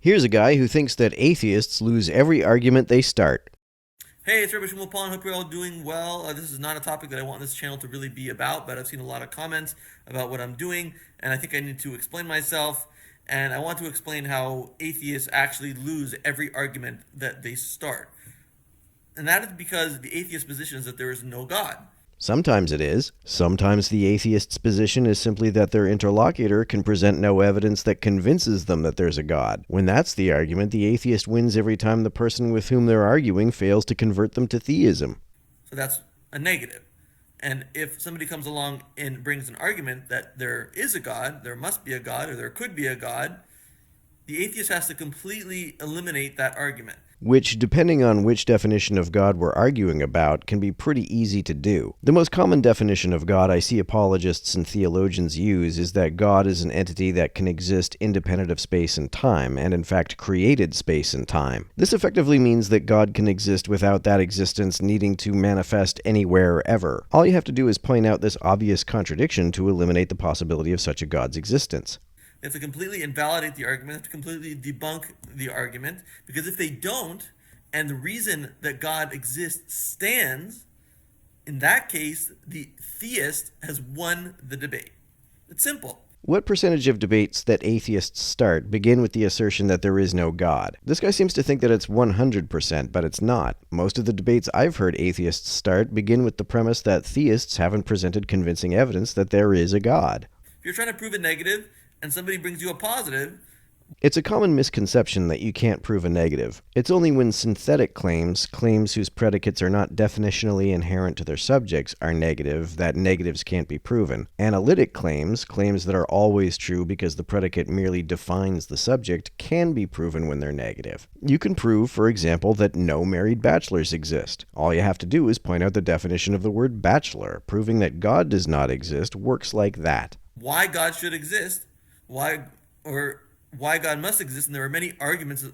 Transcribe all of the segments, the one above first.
Here's a guy who thinks that atheists lose every argument they start. Hey, it's Rabbi Shmuel Paul, and hope you're all doing well. This is not a topic that I want this channel to really be about, but I've seen a lot of comments about what I'm doing, and I think I need to explain myself. And I want to explain how atheists actually lose every argument that they start. And that is because the atheist position is that there is no God. Sometimes it is. Sometimes the atheist's position is simply that their interlocutor can present no evidence that convinces them that there's a God. When that's the argument, the atheist wins every time the person with whom they're arguing fails to convert them to theism. So that's a negative. And if somebody comes along and brings an argument that there is a God, there must be a God, or there could be a God, the atheist has to completely eliminate that argument. Which, depending on which definition of God we're arguing about, can be pretty easy to do. The most common definition of God I see apologists and theologians use is that God is an entity that can exist independent of space and time, and in fact created space and time. This effectively means that God can exist without that existence needing to manifest anywhere ever. All you have to do is point out this obvious contradiction to eliminate the possibility of such a God's existence. They have to completely invalidate the argument, they have to completely debunk the argument, because if they don't, and the reason that God exists stands, in that case, the theist has won the debate. It's simple. What percentage of debates that atheists start begin with the assertion that there is no God? This guy seems to think that it's 100%, but it's not. Most of the debates I've heard atheists start begin with the premise that theists haven't presented convincing evidence that there is a God. If you're trying to prove a negative, and somebody brings you a positive, it's a common misconception that you can't prove a negative. It's only when synthetic claims whose predicates are not definitionally inherent to their subjects, are negative, that negatives can't be proven. Analytic claims that are always true because the predicate merely defines the subject, can be proven when they're negative. You can prove, for example, that no married bachelors exist. All you have to do is point out the definition of the word bachelor. Proving that God does not exist works like that. Why God should exist, why God must exist, and there are many arguments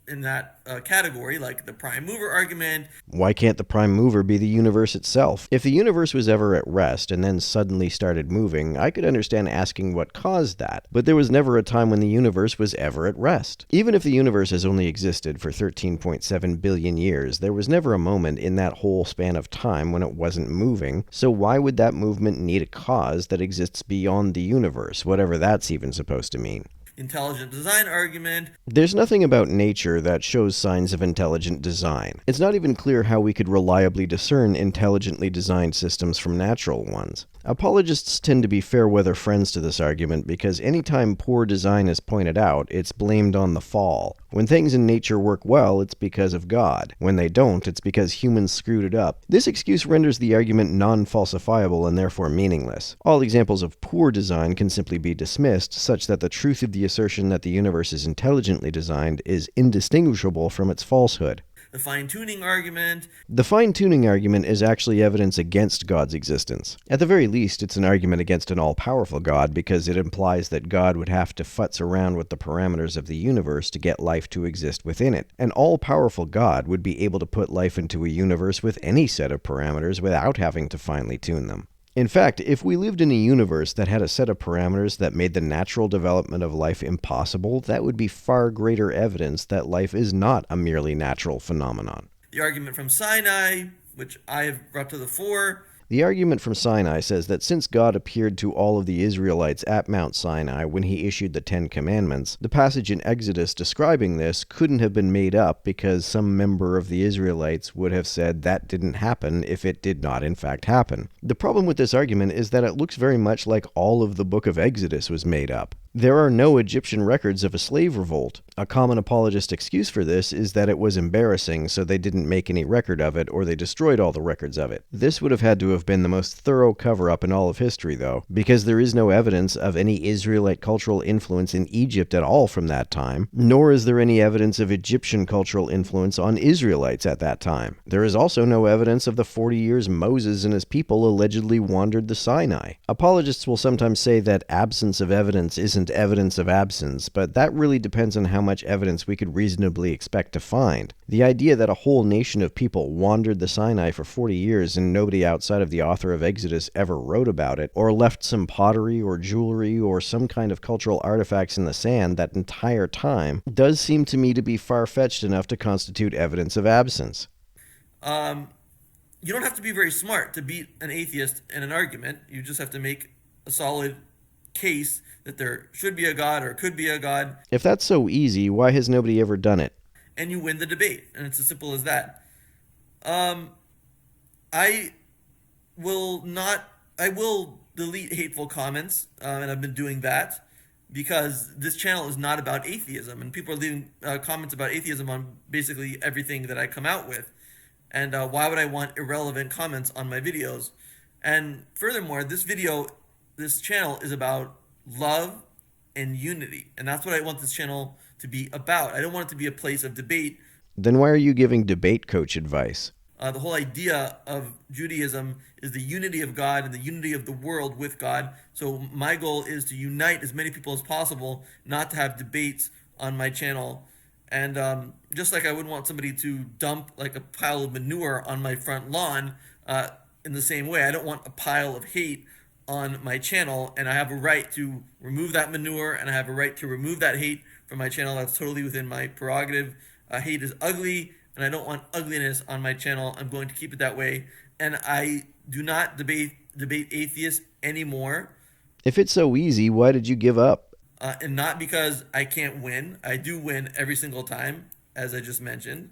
in that category, like the prime mover argument. Why can't the prime mover be the universe itself? If the universe was ever at rest and then suddenly started moving, I could understand asking what caused that, but there was never a time when the universe was ever at rest. Even if the universe has only existed for 13.7 billion years, there was never a moment in that whole span of time when it wasn't moving, so why would that movement need a cause that exists beyond the universe, whatever that's even supposed to mean? Intelligent design argument. There's nothing about nature that shows signs of intelligent design. It's not even clear how we could reliably discern intelligently designed systems from natural ones. Apologists tend to be fair-weather friends to this argument because anytime poor design is pointed out, it's blamed on the fall. When things in nature work well, it's because of God. When they don't, it's because humans screwed it up. This excuse renders the argument non-falsifiable and therefore meaningless. All examples of poor design can simply be dismissed, such that the truth of the assertion that the universe is intelligently designed is indistinguishable from its falsehood. The fine-tuning argument. The fine-tuning argument is actually evidence against God's existence. At the very least, it's an argument against an all-powerful God because it implies that God would have to futz around with the parameters of the universe to get life to exist within it. An all-powerful God would be able to put life into a universe with any set of parameters without having to finely tune them. In fact, if we lived in a universe that had a set of parameters that made the natural development of life impossible, that would be far greater evidence that life is not a merely natural phenomenon. The argument from Sinai, which I have brought to the fore. The argument from Sinai says that since God appeared to all of the Israelites at Mount Sinai when he issued the Ten Commandments, the passage in Exodus describing this couldn't have been made up because some member of the Israelites would have said that didn't happen if it did not in fact happen. The problem with this argument is that it looks very much like all of the book of Exodus was made up. There are no Egyptian records of a slave revolt. A common apologist excuse for this is that it was embarrassing, so they didn't make any record of it, or they destroyed all the records of it. This would have had to have been the most thorough cover-up in all of history, though, because there is no evidence of any Israelite cultural influence in Egypt at all from that time, nor is there any evidence of Egyptian cultural influence on Israelites at that time. There is also no evidence of the 40 years Moses and his people allegedly wandered the Sinai. Apologists will sometimes say that absence of evidence isn't absent evidence of absence, but that really depends on how much evidence we could reasonably expect to find. The idea that a whole nation of people wandered the Sinai for 40 years and nobody outside of the author of Exodus ever wrote about it, or left some pottery or jewelry or some kind of cultural artifacts in the sand that entire time, does seem to me to be far-fetched enough to constitute evidence of absence. You don't have to be very smart to beat an atheist in an argument. You just have to make a solid case that there should be a God or could be a God. If that's so easy, why has nobody ever done it? And you win the debate. And it's as simple as that. I will delete hateful comments, and I've been doing that because this channel is not about atheism. And people are leaving comments about atheism on basically everything that I come out with. And why would I want irrelevant comments on my videos? And furthermore, this channel is about love and unity. And that's what I want this channel to be about. I don't want it to be a place of debate. Then why are you giving debate coach advice? The whole idea of Judaism is the unity of God and the unity of the world with God. So my goal is to unite as many people as possible, not to have debates on my channel. And just like I wouldn't want somebody to dump like a pile of manure on my front lawn, in the same way, I don't want a pile of hate on my channel, and I have a right to remove that manure, and I have a right to remove that hate from my channel. That's totally within my prerogative. Hate is ugly, and I don't want ugliness on my channel. I'm going to keep it that way, and I do not debate atheists anymore. If it's so easy, why did you give up? And not because I can't win. I do win every single time, as I just mentioned.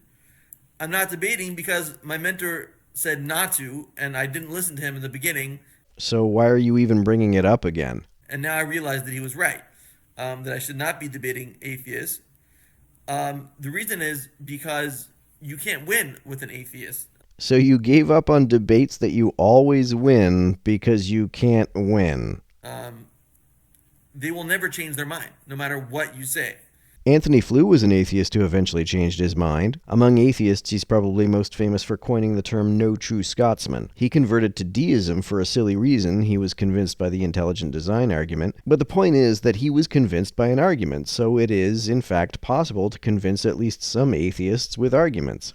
I'm not debating because my mentor said not to, and I didn't listen to him in the beginning. So why are you even bringing it up again? And now I realize that he was right, that I should not be debating atheists. The reason is because you can't win with an atheist. So you gave up on debates that you always win because you can't win. They will never change their mind, no matter what you say. Anthony Flew was an atheist who eventually changed his mind. Among atheists, he's probably most famous for coining the term "no true Scotsman." He converted to deism for a silly reason. He was convinced by the intelligent design argument. But the point is that he was convinced by an argument, so it is, in fact, possible to convince at least some atheists with arguments.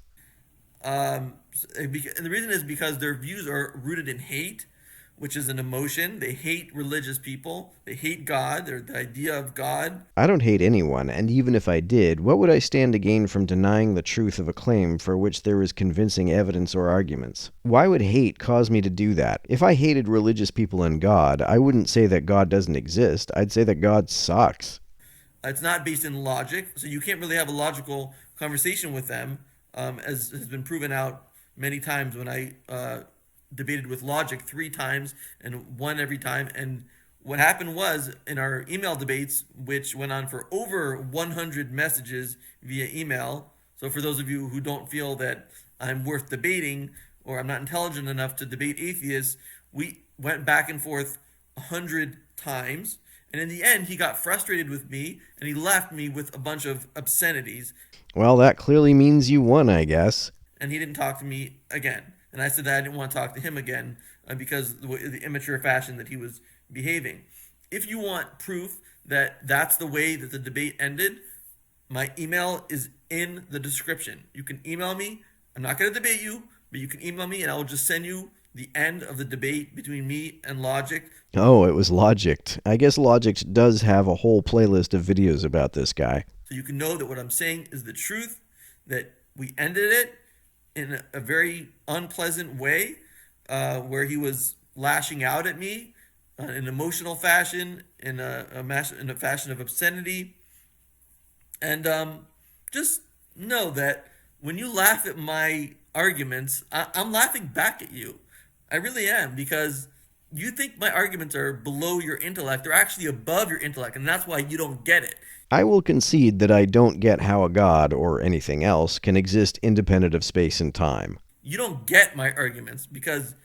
And the reason is because their views are rooted in hate, which is an emotion. They hate religious people. They hate God. They're the idea of God. I don't hate anyone, and even if I did, what would I stand to gain from denying the truth of a claim for which there is convincing evidence or arguments? Why would hate cause me to do that? If I hated religious people and God, I wouldn't say that God doesn't exist. I'd say that God sucks. It's not based in logic, so you can't really have a logical conversation with them, as has been proven out many times when I debated with logic 3 times and won every time. And what happened was, in our email debates, which went on for over 100 messages via email, so for those of you who don't feel that I'm worth debating or I'm not intelligent enough to debate atheists, we went back and forth 100 times. And in the end, he got frustrated with me and he left me with a bunch of obscenities. Well, that clearly means you won, I guess. And he didn't talk to me again. And I said that I didn't want to talk to him again because of the immature fashion that he was behaving. If you want proof that that's the way that the debate ended, my email is in the description. You can email me. I'm not going to debate you, but you can email me and I will just send you the end of the debate between me and Logic. Oh, it was Logic. I guess Logic does have a whole playlist of videos about this guy. So you can know that what I'm saying is the truth, that we ended it in a very unpleasant way, where he was lashing out at me in an emotional fashion, in a fashion of obscenity. And just know that when you laugh at my arguments, I'm laughing back at you. I really am, because you think my arguments are below your intellect. They're actually above your intellect, and that's why you don't get it. I will concede that I don't get how a god, or anything else, can exist independent of space and time. You don't get my arguments because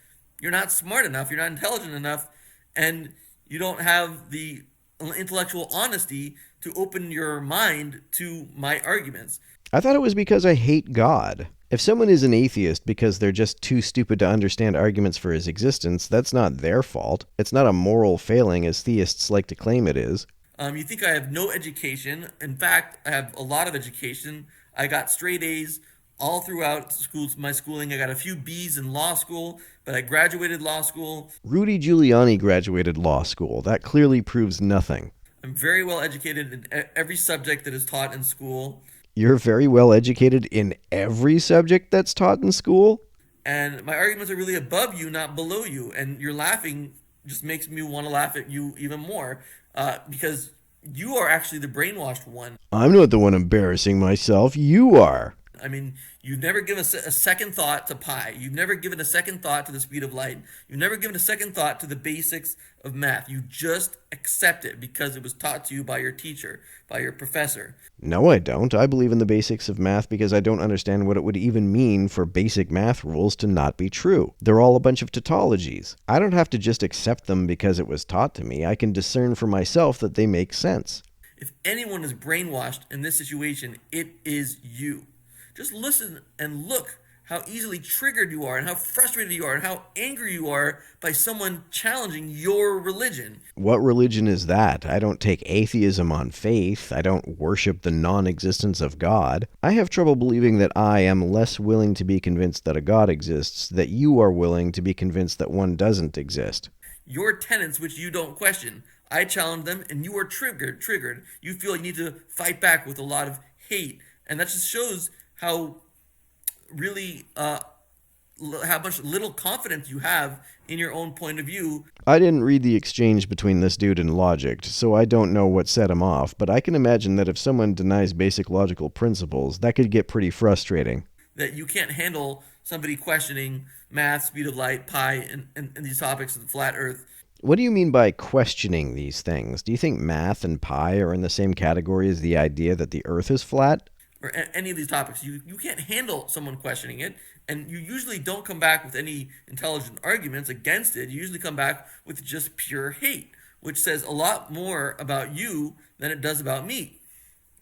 you're not smart enough, you're not intelligent enough, and you don't have the intellectual honesty to open your mind to my arguments. I thought it was because I hate God. If someone is an atheist because they're just too stupid to understand arguments for his existence, that's not their fault. It's not a moral failing as theists like to claim it is. You think I have no education. In fact, I have a lot of education. I got straight A's all throughout my schooling. I got a few B's in law school, but I graduated law school. Rudy Giuliani graduated law school. That clearly proves nothing. I'm very well educated in every subject that is taught in school. You're very well educated in every subject that's taught in school? And my arguments are really above you, not below you. And your laughing just makes me want to laugh at you even more because you are actually the brainwashed one. I'm not the one embarrassing myself. You are. I mean, you've never given a second thought to pi. You've never given a second thought to the speed of light. You've never given a second thought to the basics of math. You just accept it because it was taught to you by your teacher, by your professor. No, I don't. I believe in the basics of math because I don't understand what it would even mean for basic math rules to not be true. They're all a bunch of tautologies. I don't have to just accept them because it was taught to me. I can discern for myself that they make sense. If anyone is brainwashed in this situation, it is you. Just listen and look how easily triggered you are and how frustrated you are and how angry you are by someone challenging your religion. What religion is that? I don't take atheism on faith. I don't worship the non-existence of God. I have trouble believing that I am less willing to be convinced that a God exists, that you are willing to be convinced that one doesn't exist. Your tenets, which you don't question, I challenge them and you are triggered. You feel you need to fight back with a lot of hate. And that just shows how really how much little confidence you have in your own point of view. I didn't read the exchange between this dude and Logic, so I don't know what set him off, but I can imagine that if someone denies basic logical principles, that could get pretty frustrating. That you can't handle somebody questioning math, speed of light, pi, and these topics of the flat earth. What do you mean by questioning these things? Do you think math and pi are in the same category as the idea that the earth is flat? Or any of these topics. You can't handle someone questioning it, and you usually don't come back with any intelligent arguments against it. You usually come back with just pure hate, which says a lot more about you than it does about me.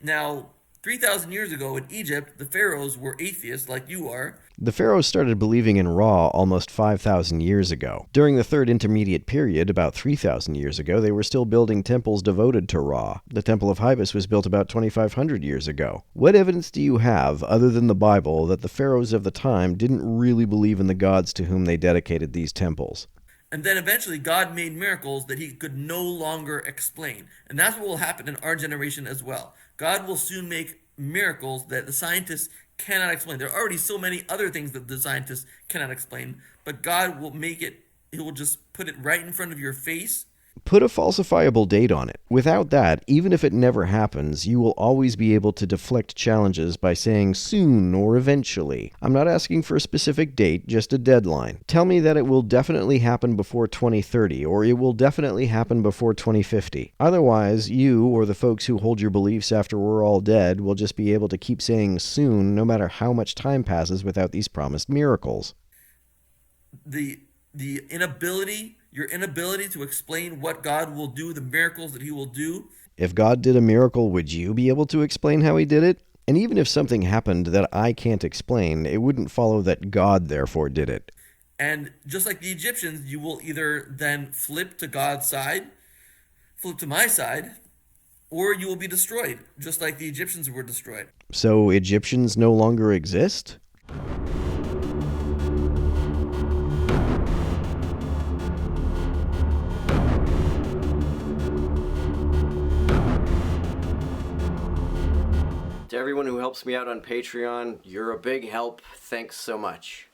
Now, 3,000 years ago in Egypt, the pharaohs were atheists like you are. The pharaohs started believing in Ra almost 5,000 years ago. During the Third Intermediate Period, about 3,000 years ago, they were still building temples devoted to Ra. The Temple of Hybis was built about 2,500 years ago. What evidence do you have, other than the Bible, that the pharaohs of the time didn't really believe in the gods to whom they dedicated these temples? And then eventually God made miracles that he could no longer explain. And that's what will happen in our generation as well. God will soon make miracles that the scientists cannot explain. There are already so many other things that the scientists cannot explain, but God will make it, he will just put it right in front of your face. Put a falsifiable date on it. Without that, even if it never happens, you will always be able to deflect challenges by saying soon or eventually. I'm not asking for a specific date, just a deadline. Tell me that it will definitely happen before 2030, or it will definitely happen before 2050. Otherwise, you, or the folks who hold your beliefs after we're all dead, will just be able to keep saying soon no matter how much time passes without these promised miracles. Your inability to explain what God will do, the miracles that he will do. If God did a miracle, would you be able to explain how he did it? And even if something happened that I can't explain, it wouldn't follow that God therefore did it. And just like the Egyptians, you will either then flip to God's side, flip to my side, or you will be destroyed, just like the Egyptians were destroyed. So Egyptians no longer exist? To everyone who helps me out on Patreon, you're a big help. Thanks so much.